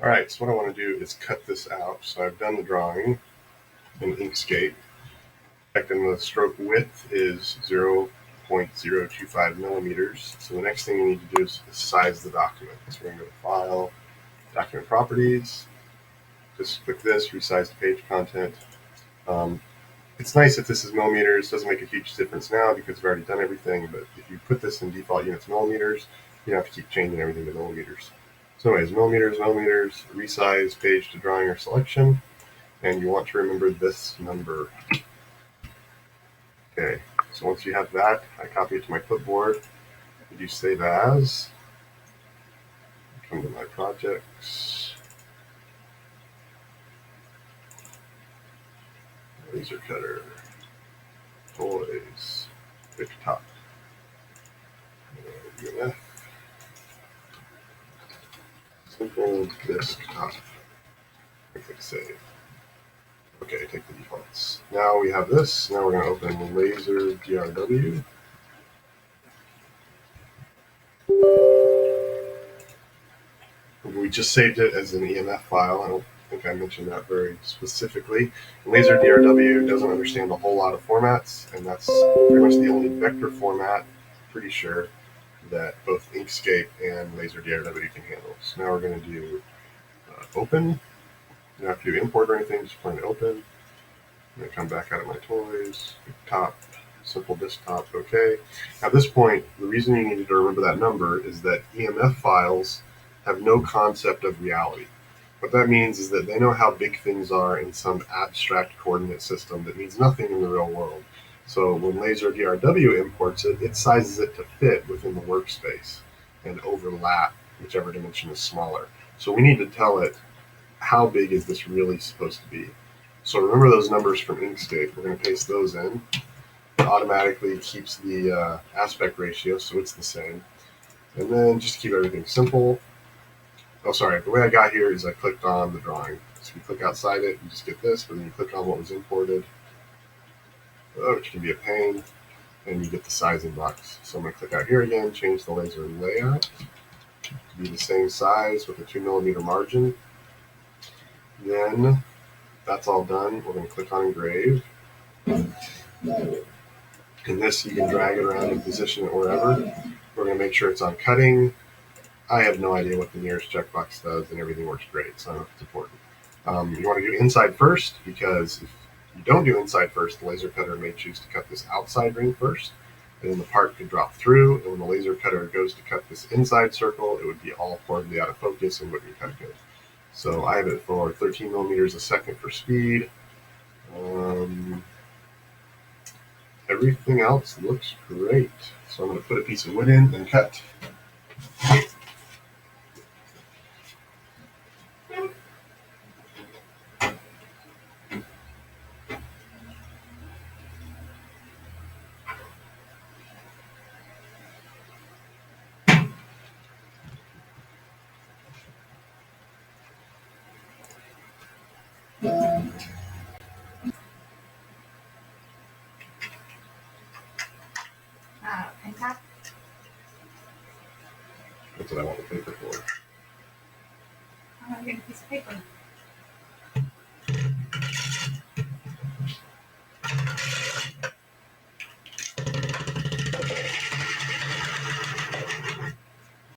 All right, so what I want to do is cut this out. So I've done the drawing in InkScape. And the stroke width is 0.025 millimeters. So the next thing we need to do is size the document. So we're going to go to File, Document Properties. Just click this, resize the page content. It's nice if this is millimeters. Doesn't make a huge difference now because we've already done everything. But if you put this in default units millimeters, you don't have to keep changing everything to millimeters. So anyways, millimeters, resize page to drawing or selection. And you want to remember this number. Okay, so once you have that, I copy it to my clipboard. I do save as. Come to my projects. Laser cutter. Toys. Pick top. UMF. Simple desktop. I click save. Okay, take the defaults. Now we have this. Now we're going to open LaserDRW. We just saved it as an EMF file. I don't think I mentioned that very specifically. LaserDRW doesn't understand a whole lot of formats, and that's pretty much the only vector format, pretty sure, that both InkScape and LaserDRW can handle. So now we're going to do open. You don't have to do import or anything, just plain open. I'm going to come back out of my toys, top, simple desktop, okay. At this point, the reason you needed to remember that number is that EMF files have no concept of reality. What that means is that they know how big things are in some abstract coordinate system that means nothing in the real world. So when LaserDRW imports it, it sizes it to fit within the workspace and overlap whichever dimension is smaller. So we need to tell it how big is this really supposed to be. So remember those numbers from InkScape. We're going to paste those in. It automatically keeps the aspect ratio, so it's the same. And then just keep everything simple. Oh, sorry. The way I got here is I clicked on the drawing. So you click outside it, you just get this, but then you click on what was imported, which can be a pain, and you get the sizing box. So I'm going to click out here again, change the laser layout to be the same size with a 2 millimeter margin. Then that's all done. We're going to click on engrave. In this, you can drag it around and position it wherever. We're going to make sure it's on cutting. I have no idea what the nearest checkbox does, and everything works great, so I don't know if it's important. You want to do inside first, because if you don't do inside first, the laser cutter may choose to cut this outside ring first, and then the part could drop through, and when the laser cutter goes to cut this inside circle, it would be all horribly out of focus and wouldn't cut good. So I have it for 13 millimeters a second for speed. Everything else looks great. So I'm going to put a piece of wood in and cut. That's what I want the paper for. I'm not getting a piece of paper.